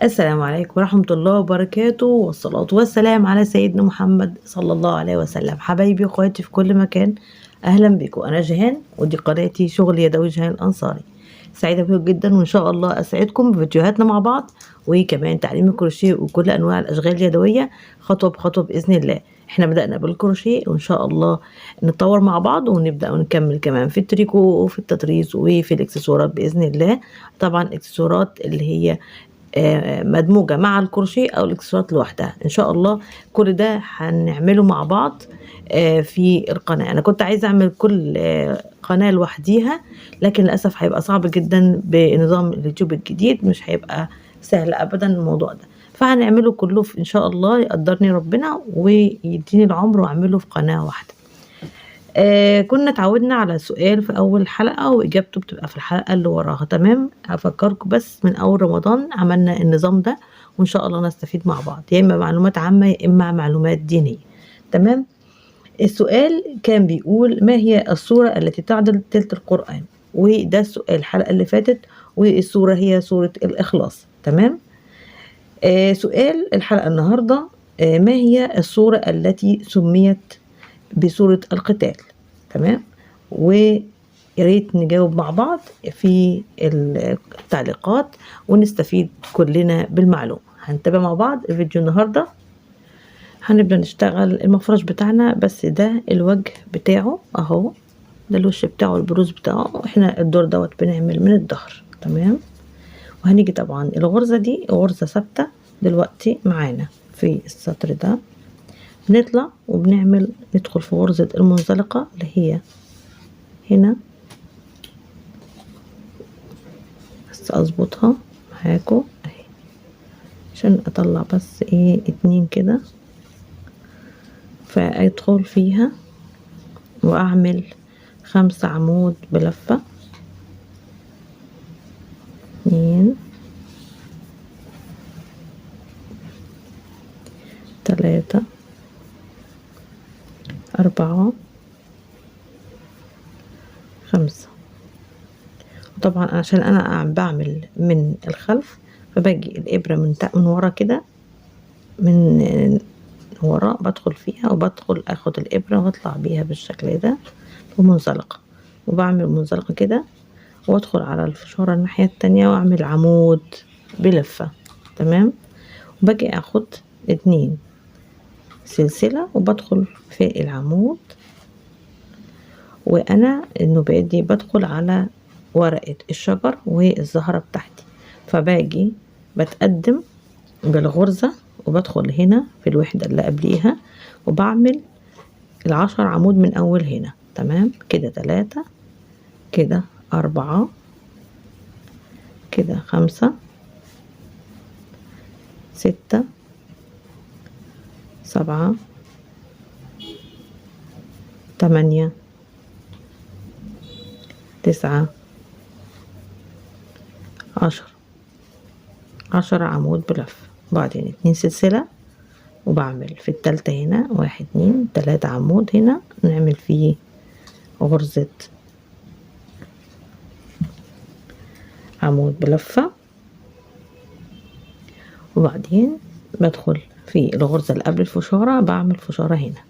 السلام عليكم ورحمة الله وبركاته، والصلاة والسلام على سيدنا محمد صلى الله عليه وسلم. حبايبي واخواتي في كل مكان، أهلا بكم. أنا جيهان ودي قناتي شغل يدوي جيهان الأنصاري. سعيدة بكم جدا، وإن شاء الله أسعدكم بفيديوهاتنا مع بعض، وكمان تعليم الكروشيه وكل أنواع الأشغال اليدوية خطوة بخطوة بإذن الله. احنا بدأنا بالكروشيه وإن شاء الله نتطور مع بعض ونبدأ ونكمل كمان في التريكو وفي التطريز وفي الإكسسوارات بإذن الله. طبعا الإكسسوارات اللي هي مدموجة مع الكروشيه أو الإكسسوارات لوحدها إن شاء الله. كل ده هنعمله مع بعض في القناة. أنا كنت عايزة أعمل كل قناة لوحديها، لكن للأسف هيبقى صعب جدا بنظام اليوتيوب الجديد، مش هيبقى سهل أبدا الموضوع ده. فهنعمله كله إن شاء الله، يقدرني ربنا ويديني العمر وأعمله في قناة واحدة. كنا اتعودنا على سؤال في أول حلقة وإجابته بتبقى في الحلقة اللي وراها. تمام، هفكركم بس من أول رمضان عملنا النظام ده، وإن شاء الله نستفيد مع بعض، يا إما معلومات عامة يا إما معلومات دينية. تمام. السؤال كان بيقول: ما هي السورة التي تعدل تلت القرآن؟ وده السؤال الحلقة اللي فاتت، والسورة هي سورة الإخلاص. تمام. سؤال الحلقة النهاردة: ما هي السورة التي سميت بسورة القتال؟ تمام. وياريت نجاوب مع بعض في التعليقات ونستفيد كلنا بالمعلومة. هنتابع مع بعض الفيديو النهاردة. هنبدأ نشتغل المفرش بتاعنا، بس ده الوجه بتاعه اهو، ده الوش بتاعه البروز بتاعه. احنا الدور دوت بنعمل من الظهر. تمام. وهنيجي طبعا الغرزة دي غرزة ثابتة دلوقتي معانا في السطر ده، بنطلع وبنعمل ندخل في غرزة المنزلقة اللي هي هنا. بس اظبطها معاكم اهي عشان اطلع بس ايه 2 كده، فادخل فيها واعمل 5 عمود بلفة، 2 3 4 5. طبعا عشان انا بعمل من الخلف، فباجي الابرة من ورا كده، من ورا بدخل فيها وبدخل اخد الابرة واطلع بيها بالشكل ده ومنزلقة، وبعمل منزلقة كده وادخل على الفشارة الناحية التانية واعمل عمود بلفة. تمام. وباجي اخد 2 سلسلة وبدخل في العمود، وانا النوبات دي بدخل على ورقة الشجر والزهرة بتاعتي، فباجي بتقدم بالغرزة وبدخل هنا في الوحدة اللي قبليها وبعمل 10 عمود من اول هنا. تمام كده 3 كده 4 كده 5 6 7 8 9 10 عمود بلف، بعدين 2 سلسلة وبعمل في التالتة هنا 1 2 3 عمود هنا نعمل فيه غرزة عمود بلفة، وبعدين بدخل في الغرزة اللي قبل الفشارة بعمل فشارة هنا.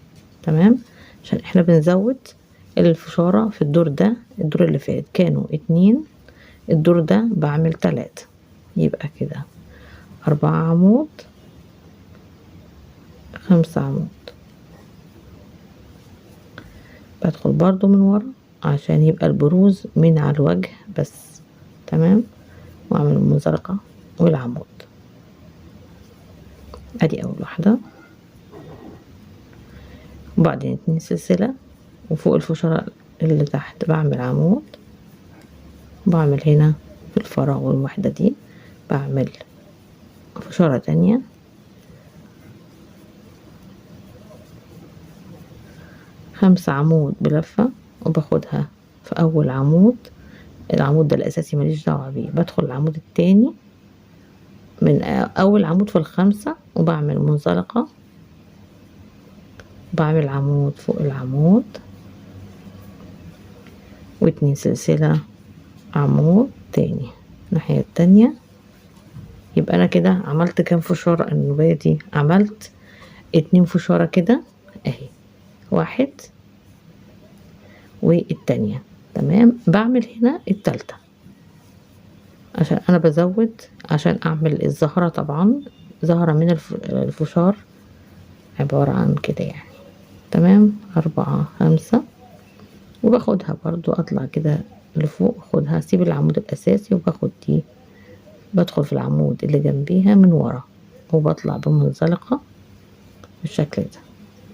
تمام. عشان احنا بنزود الفشارة في الدور ده، الدور اللي فات كانوا 2، الدور ده بعمل 3، يبقى كده 4 عمود 5 عمود. بدخل برضو من ورا عشان يبقى البروز من على الوجه بس. تمام. واعمل المنزلقة والعمود. ادي اول واحدة، وبعدين 2 سلسلة وفوق الفشارة اللي تحت بعمل عمود، بعمل هنا في الفراغ والوحدة دي بعمل فشارة تانية، 5 عمود بلفة وباخدها في اول عمود. العمود ده الاساسي ماليش دعوة بيه، بدخل العمود التاني من اول عمود في ال5 وبعمل منزلقة، بعمل عمود فوق العمود و2 سلسلة، عمود تاني الناحية التانية يبقى انا كده عملت كام فشارة النوبية دي؟ عملت 2 فشارة كده اهي، 1 والتانية. تمام. بعمل هنا التالتة عشان انا بزود، عشان اعمل الزهرة. طبعا زهرة من الفشار عبارة عن كده يعني. تمام. 4 5، وباخدها برضو اطلع كده لفوق، اخدها اسيب العمود الاساسي وباخد دي، بدخل في العمود اللي جنبيها من ورا وبطلع بمنزلقة بالشكل ده،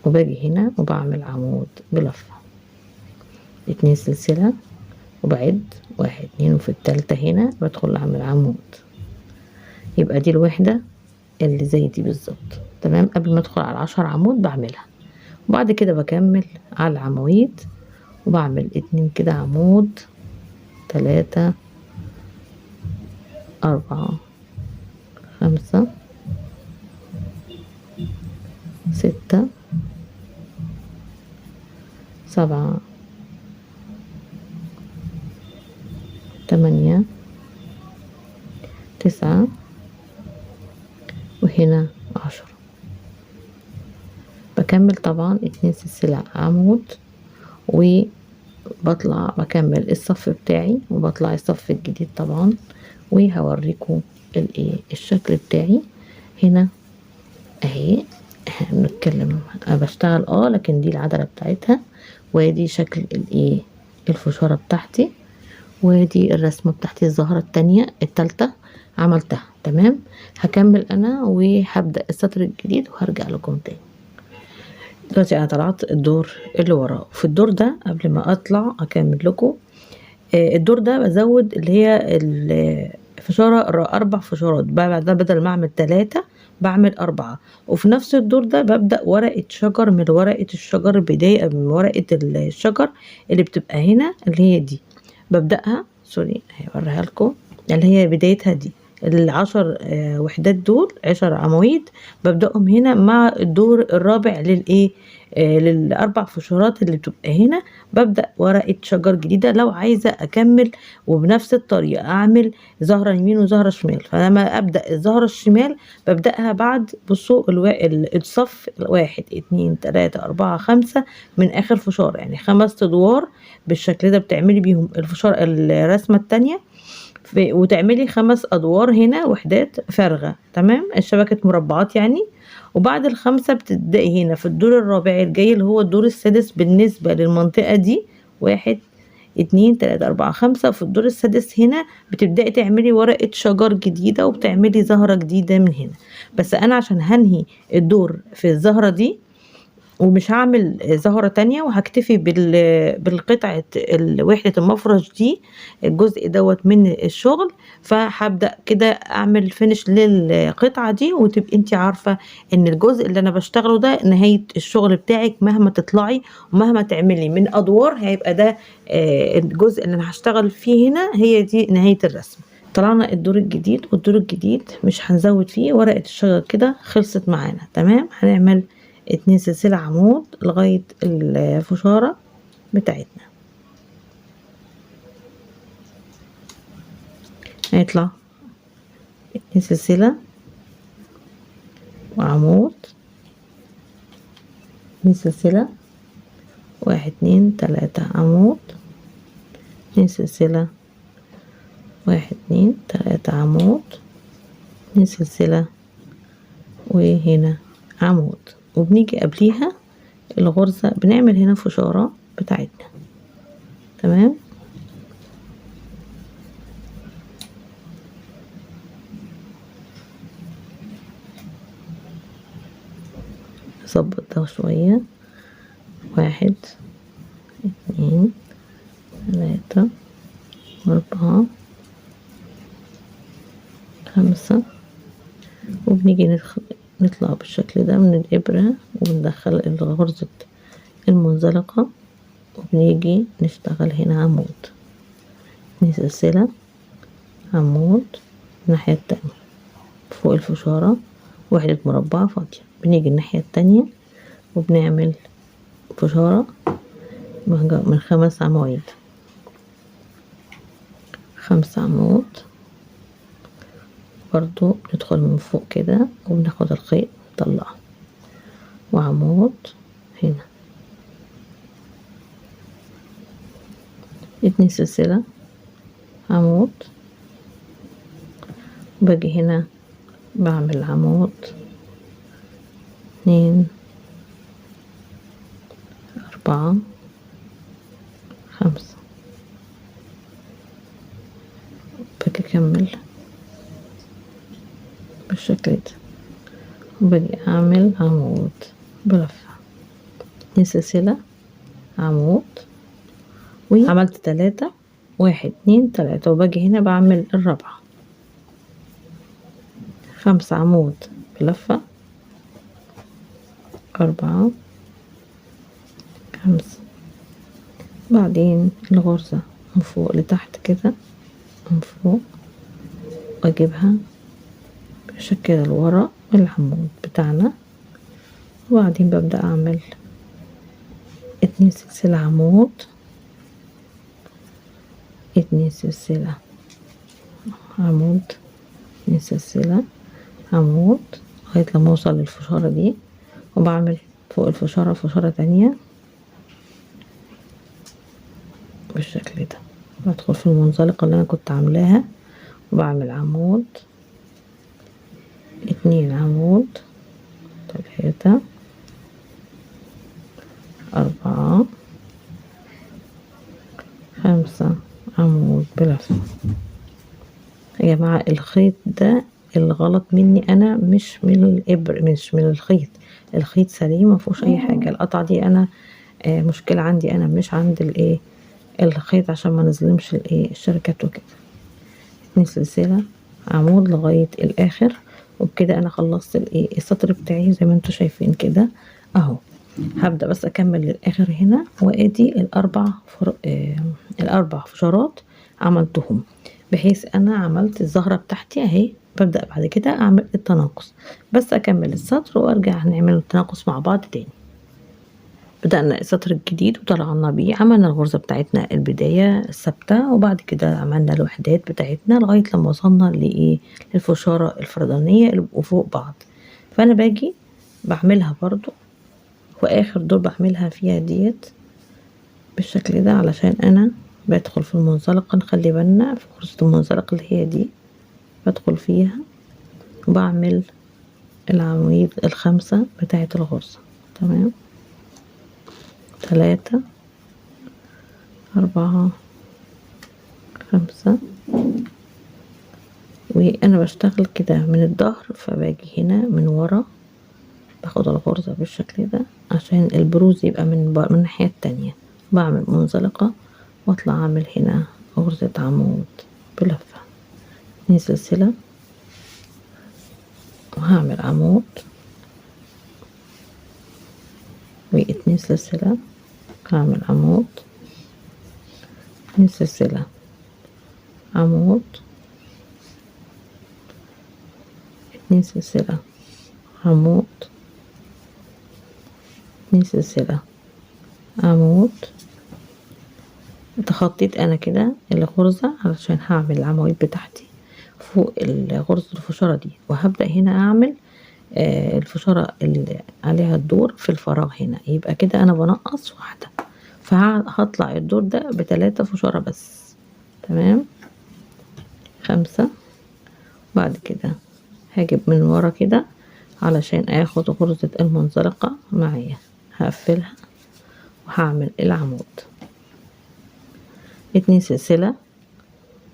وباجي هنا وبعمل عمود بلفة 2 سلسلة، وبعد 1 2، وفي التالتة هنا بدخل اعمل عمود. يبقى دي الوحدة اللي زي دي بالظبط. تمام. قبل ما ادخل على 10 عمود بعملها، وبعد كده بكمل على العواميد وبعمل 2 كده عمود، 3 4 5 6 7 8 9، وهنا 10. بكمل طبعا 2 سلسلة عمود، وبطلع بكمل الصف بتاعي وبطلع الصف الجديد طبعا، وهوريكم الشكل بتاعي هنا اهي. بنتكلم انا بشتغل لكن دي العدلة بتاعتها، وادي شكل الفشارة بتاعتي، وادي الرسمة بتاعتي الزهرة التانية التالتة عملتها. تمام. هكمل انا وهبدأ السطر الجديد وهرجع لكم تاني. دلوقتي انا طلعت الدور اللي وراه، في الدور ده قبل ما اطلع اكمل لكم الدور ده بزود اللي هي الفشارة 4 فشارات، بعد ده بدل ما اعمل 3 بعمل 4. وفي نفس الدور ده ببدأ ورقة شجر من ورقة الشجر، بداية من ورقة الشجر اللي بتبقى هنا اللي هي دي، ببدأها سوري هوريها لكم اللي هي بدايتها دي. ال10 وحدات دول 10 عواميد ببدأهم هنا مع الدور الرابع لل4 فشارات اللي بتبقى هنا. ببدأ ورقة شجر جديدة لو عايزة أكمل، وبنفس الطريقة أعمل زهرة يمين وزهرة شمال. فلما أبدأ الزهرة الشمال ببدأها بعد بصوا الصف 1 2 3 4 5 من آخر فشار، يعني 5 أدوار بالشكل ده بتعملي بيهم الفشار الرسمة التانية، وتعملي 5 أدوار هنا وحدات فارغة. تمام. الشبكة مربعات يعني. وبعد ال5 بتبدأي هنا في الدور الرابع الجاي اللي هو الدور السادس بالنسبة للمنطقة دي، 1 2 3 4 5. في الدور السادس هنا بتبدأي تعملي ورقة شجر جديدة وبتعملي زهرة جديدة من هنا. بس أنا عشان هنهي الدور في الزهرة دي ومش هعمل زهرة تانية، وهكتفي بالقطعة وحدة المفرش دي الجزء دوت من الشغل، فهبدأ كده اعمل فينش للقطعة دي، وتبقي انت عارفة ان الجزء اللي انا بشتغله ده نهاية الشغل بتاعك. مهما تطلعي ومهما تعملي من ادوار هيبقى ده الجزء اللي انا هشتغل فيه هنا، هي دي نهاية الرسم. طلعنا الدور الجديد، والدور الجديد مش هنزود فيه ورقة الشجر كده خلصت معانا. تمام. هنعمل 2 سلسلة عمود لغاية الفشارة بتاعتنا. هيطلع 2 سلسلة وعمود، 2 سلسلة 1 2 3 عمود، 2 سلسلة 1 2 3 عمود، 2 سلسلة وهنا عمود. وبنيجي قبليها الغرزة بنعمل هنا فشارة بتاعتنا. تمام. نظبط ده شوية، 1 2 3 4 5. وبنيجي نطلع بالشكل ده من الإبرة وندخل غرزة المنزلقة، وبنيجي نشتغل هنا عمود، 2 سلسلة عمود الناحية التانية فوق الفشارة، وحدة مربع فاضية. بنيجي الناحية التانية وبنعمل فشارة من 5 عواميد، 5 عمود برضو ندخل من فوق كده وبناخد الخيط نطلعه، وعمود هنا، 2 سلسلة، عمود، باجي هنا بعمل عمود، 2 4 5، باجي اكمل بالشكل ده، وباجي اعمل عمود بلفة، 2 سلسلة، عمود، وعملت 3، 1 2 3، وباجي هنا بعمل الرابعة، 5 عمود بلفة، 4 5، بعدين الغرزة من فوق لتحت كده، من فوق، واجيبها بالشكل لورا العمود بتاعنا، وبعدين ببدأ اعمل 2 سلسلة عمود، 2 سلسلة عمود، 2 سلسلة عمود، لغاية لما اوصل للفشارة دي، وبعمل فوق الفشارة فشارة تانية بالشكل ده، بدخل في المنزلقة اللي انا كنت عاملاها، وبعمل عمود، 2 عمود، 3 4 5 عمود بلفة. يا جماعة الخيط ده الغلط مني انا، مش من الابر، مش من الخيط، الخيط سليم مفيهوش اي حاجة، القطعة دي انا مشكلة عندي انا، مش عند الايه الخيط، عشان ما نظلمش الايه الشركات وكده. 2 سلسلة عمود لغاية الاخر، وبكده انا خلصت الايه السطر بتاعي زي ما انتوا شايفين كده اهو. هبدأ بس اكمل للاخر هنا، وادي الاربع فشارات عملتهم، بحيث انا عملت الزهرة بتاعتي اهي. ببدأ بعد كده اعمل التناقص، بس اكمل السطر وارجع نعمل التناقص مع بعض تاني. بدأنا السطر الجديد وطلعنا بيه، عملنا الغرزة بتاعتنا البداية الثابتة، وبعد كده عملنا الوحدات بتاعتنا لغاية لما وصلنا لإيه للفشارة الفردانية اللي بقوا فوق بعض. فأنا باجي بعملها برضو، وآخر دور بعملها فيها ديت بالشكل ده، علشان أنا بدخل في المنزلقة، نخلي بالنا في غرزة المنزلقة اللي هي دي، بدخل فيها وبعمل العواميد الخمسة بتاعة الغرزة. تمام، 3 4 5، وانا بشتغل كده من الظهر، فباجي هنا من ورا باخد الغرزة بالشكل ده عشان البروز يبقى من الناحية التانية، بعمل منزلقة واطلع اعمل هنا غرزة عمود بلفة، 2 سلسلة، وهعمل عمود، و2 سلسلة، هعمل عمود، 2 سلسلة، عمود، 2 سلسلة، عمود، 2 سلسلة، عمود. تخطيت انا كده الغرزة علشان هعمل العواميد بتاعتي فوق غرزة الفشارة دي، وهبدأ هنا اعمل الفشارة اللي عليها الدور في الفراغ هنا، يبقى كده انا بنقص واحدة، فهطلع الدور ده ب3 فشارة بس. تمام، 5. بعد كده هجيب من ورا كده علشان اخد غرزة المنزلقة معايا، هقفلها وهعمل العمود، 2 سلسلة،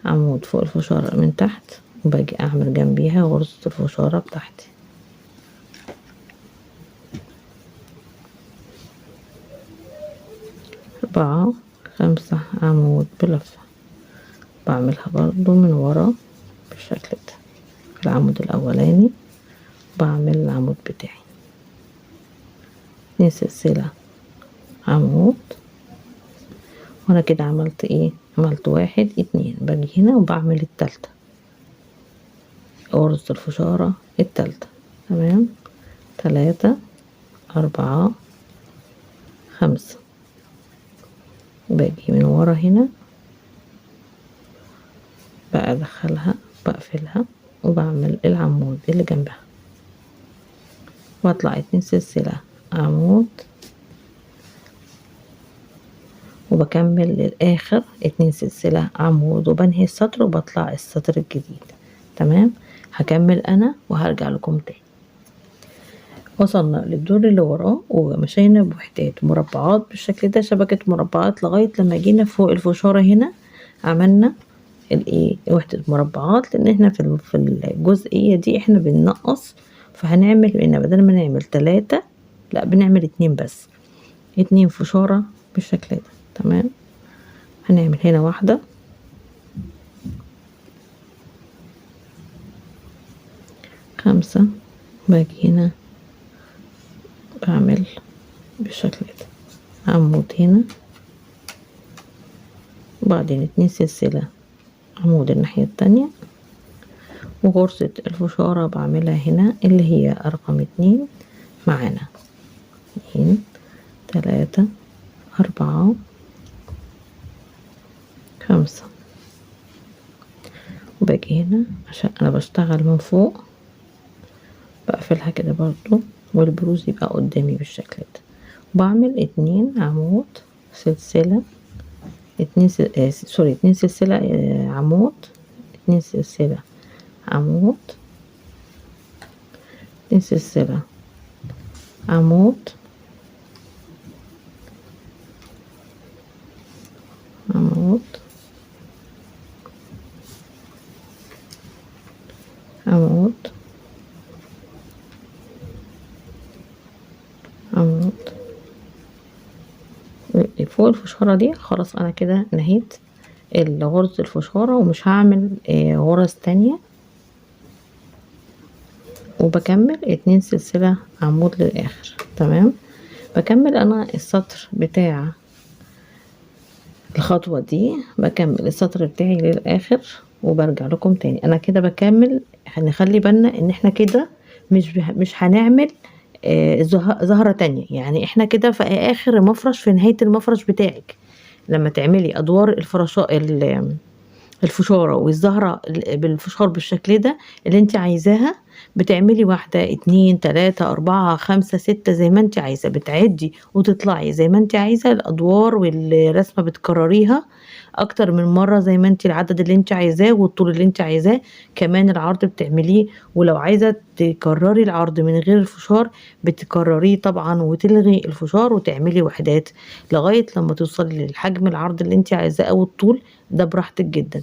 عمود فوق الفشارة من تحت، وباجي اعمل جنبيها غرزة الفشارة بتاعتي، 4 5 عمود بلفة، بعملها برضو من ورا بالشكل ده، العمود الاولاني بعمل العمود بتاعي، 2 سلسلة، عمود، وانا كده عملت ايه، عملت 1 2، باجي هنا وبعمل التالتة غرزة الفشارة التالتة. تمام، 3 4 5، باجي من ورا هنا بقى ادخلها بقفلها وبعمل العمود اللي جنبها، واطلع 2 سلسلة عمود، وبكمل للاخر 2 سلسلة عمود، وبنهي السطر وبطلع السطر الجديد. تمام. هكمل انا وهرجع لكم تاني. وصلنا للدور اللي وراه ومشينا بوحدات مربعات بالشكل ده، شبكة مربعات، لغاية لما جينا فوق الفشارة هنا عملنا وحدة مربعات، لان احنا في الجزئية دي احنا بننقص، فهنعمل هنا بدل ما نعمل 3 لا بنعمل 2 بس، 2 فشارة بالشكل ده. تمام. هنعمل هنا واحدة، 5، باجي هنا بعمل بالشكل ده عمود هنا، وبعدين 2 سلسلة عمود الناحية التانية، وغرزة الفشارة بعملها هنا اللي هي رقم 2 معانا، 2 3 4 5. وباجي هنا عشان انا بشتغل من فوق بقفلها كده برضو، والبروز يبقى قدامي بالشكل ده، بعمل 2 عمود سلسلة، 2 سلسلة عمود، 2 سلسلة عمود، 2 سلسلة عمود، عمود، عمود، عمود. فوق الفشارة دي خلاص انا كده نهيت غرزة الفشارة، ومش هعمل غرز تانية، وبكمل 2 سلسلة عمود للاخر. تمام. بكمل انا السطر بتاع الخطوة دي، بكمل السطر بتاعي للاخر وبرجع لكم تاني. انا كده بكمل، هنخلي بالنا ان احنا كده مش هنعمل زهرة تانية، يعني احنا كده في اخر مفرش، في نهاية المفرش بتاعك لما تعملي ادوار الفشارة والزهرة بالفشار بالشكل ده اللي انت عايزاها، بتعملي 1 2 3 4 5 6 زي ما انت عايزة، بتعدي وتطلعي زي ما انت عايزة الادوار، والرسمة بتكرريها اكتر من مرة زي ما انت العدد اللي انت عايزاه والطول اللي انت عايزاه، كمان العرض بتعمليه، ولو عايزة تكرري العرض من غير الفشار بتكرريه طبعا، وتلغي الفشار وتعملي وحدات لغاية لما توصلي للحجم العرض اللي انت عايزاه او الطول ده براحتك جدا.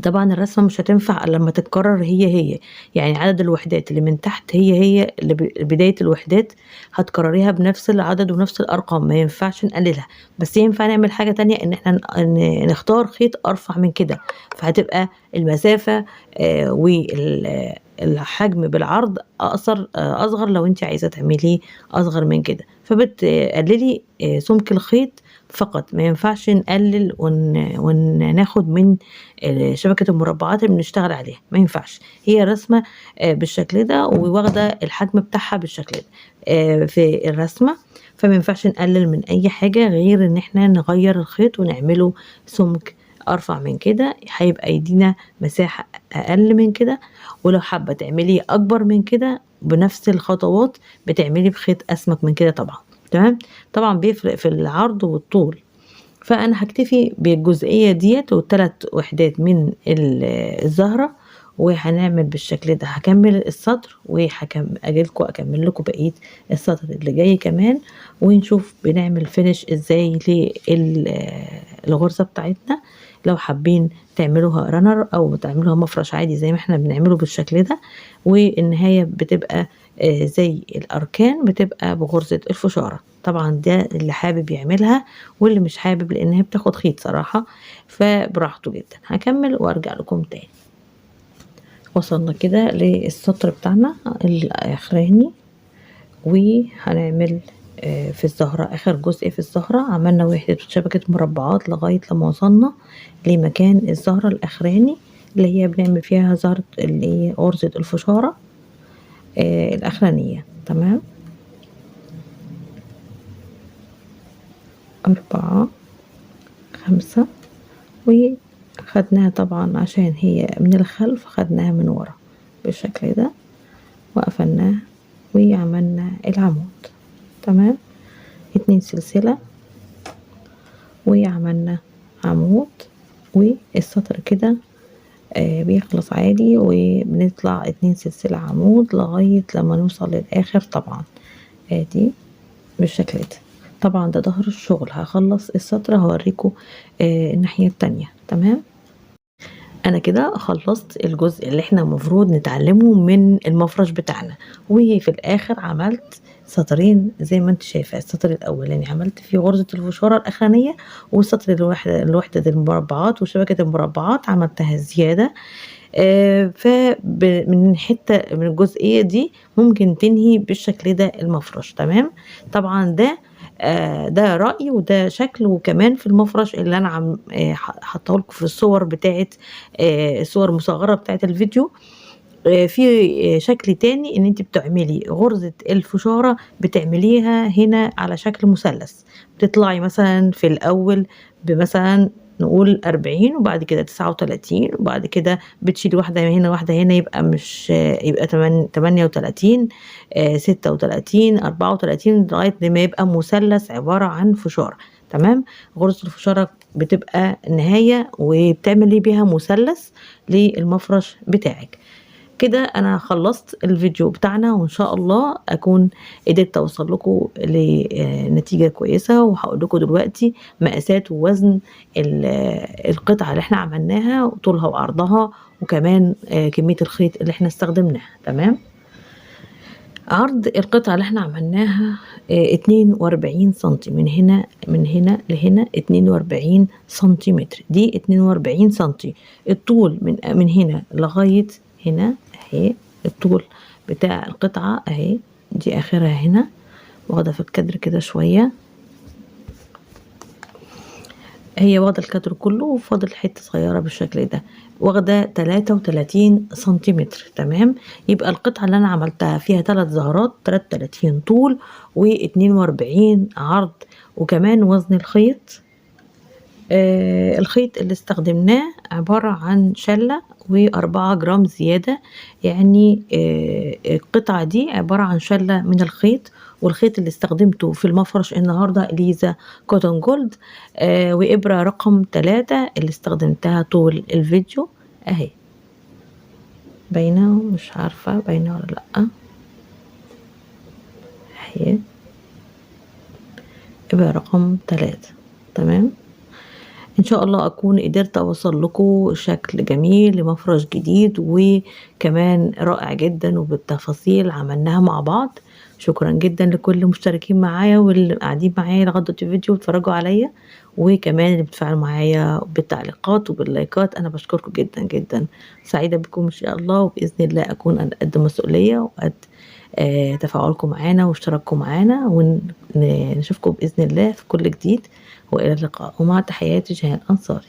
طبعا الرسمة مش هتنفع الا لما تتكرر هي، يعني عدد الوحدات اللي من تحت هي اللي بداية الوحدات هتكرريها بنفس العدد ونفس الارقام، ما ينفعش نقللها. بس ينفع نعمل حاجة تانية، ان احنا نختار خيط ارفع من كده، فهتبقى المسافة والحجم بالعرض اصغر لو انت عايزة تعمليه اصغر من كده، فبتقللي سمك الخيط فقط، ما ينفعش نقلل وناخد من شبكة المربعات اللي بنشتغل عليها، ما ينفعش. هي رسمة بالشكل ده وواخدة الحجم بتاعها بالشكل ده في الرسمة، فما ينفعش نقلل من اي حاجة غير ان احنا نغير الخيط ونعمله سمك ارفع من كده، هيبقى يدينا مساحة اقل من كده. ولو حابة تعملي اكبر من كده بنفس الخطوات بتعملي بخيط اسمك من كده طبعا. تمام. طبعا بيفرق في العرض والطول، فانا هكتفي بالجزئيه ديت والثلاث وحدات من الزهره، وهنعمل بالشكل ده. هكمل السطر اجيلكوا اكمل لكم بقيه السطر اللي جاي كمان، ونشوف بنعمل فينش ازاي للغرزه بتاعتنا. لو حابين تعملوها رانر او تعملوها مفرش عادي زي ما احنا بنعمله بالشكل ده، والنهايه بتبقى زي الاركان بتبقى بغرزة الفشارة. طبعا ده اللي حابب يعملها، واللي مش حابب لان هي بتاخد خيط صراحة فبراحته جدا. هكمل وارجع لكم تاني. وصلنا كده للسطر بتاعنا الاخراني، وهنعمل في الزهرة اخر جزء في الزهرة عملنا وحدة شبكة مربعات لغاية لما وصلنا لمكان الزهرة الاخراني اللي هي بنعمل فيها زهرة اللي هي غرزة الفشارة الاخرانية. تمام. 4 5 خدناها طبعا عشان هي من الخلف، خدناها من ورا بالشكل ده وقفلناه وعملنا العمود. تمام، 2 سلسلة وعملنا عمود، والسطر كده بيخلص عادي، وبنطلع 2 سلسلة عمود لغاية لما نوصل للآخر. طبعا ادي بالشكل ده. طبعا ده ظهر الشغل، هخلص السطر هوريكم الناحية التانية. تمام، انا كده خلصت الجزء اللي احنا المفروض نتعلمه من المفرش بتاعنا، وفي الاخر عملت سطرين زي ما انت شايفه. السطر الاولاني عملت فيه غرزه الفشاره الاخرانيه، والسطر الوحده المربعات وشبكه المربعات عملتها زياده. فمن حته من الجزئيه دي ممكن تنهي بالشكل ده المفرش. تمام، طبعا ده رأي وده شكل. وكمان في المفرش اللي انا عم حاطه لكم في الصور بتاعت الصور المصغره بتاعت الفيديو، في شكل تاني ان انت بتعملي غرزة الفشارة، بتعمليها هنا على شكل مثلث. بتطلعي مثلا في الاول بمثلا نقول 40، وبعد كده 39، وبعد كده بتشيلي واحدة هنا واحدة هنا، يبقى مش يبقى 38، 36، 34، لغاية لما يبقى مثلث عبارة عن فشارة. تمام، غرزة الفشارة بتبقى نهاية وبتعملي بيها مثلث للمفرش بتاعك. كده انا خلصت الفيديو بتاعنا، وان شاء الله اكون قدرت اوصل لكم لنتيجة كويسة. وهقول لكم دلوقتي مقاسات ووزن القطعة اللي احنا عملناها، طولها وعرضها، وكمان كمية الخيط اللي احنا استخدمناها. تمام، عرض القطعة اللي احنا عملناها 42 سنتي، من هنا لهنا 42 سنتيمتر، دي 42 سنتي. الطول من هنا لغاية هنا اهي، الطول بتاع القطعة اهي، دي اخرها هنا، واخدة في الكادر كده شوية، هي واخدة الكادر كله وفاضل حتة صغيرة بالشكل ده، واخدة 33 سنتيمتر. تمام، يبقى القطعة اللي انا عملتها فيها 3 زهرات، 33 طول و42 عرض. وكمان وزن الخيط، الخيط اللي استخدمناه عبارة عن شلة و4 جرام زيادة. يعني القطعة دي عبارة عن شلة من الخيط. والخيط اللي استخدمته في المفرش النهاردة ليزا كوتون جولد، وإبرة رقم 3 اللي استخدمتها طول الفيديو اهي، باينة؟ مش عارفة باينة ولا لأ، اهي إبرة رقم 3. تمام، ان شاء الله اكون قدرت اوصل لكم شكل جميل لمفرش جديد وكمان رائع جدا وبالتفاصيل عملناها مع بعض. شكرا جدا لكل المشتركين معايا واللي قاعدين معايا لغايه الفيديو واتفرجوا عليا، وكمان اللي بتفاعلوا معايا بالتعليقات وباللايكات. انا بشكركم جدا جدا، سعيده بكم ان شاء الله، وباذن الله اكون انا قد مسؤوليه وقد تفاعلكم معانا واشتراككم معانا، ونشوفكم باذن الله في كل جديد. والى اللقاء، ومع تحياتي جيهان أنصاري.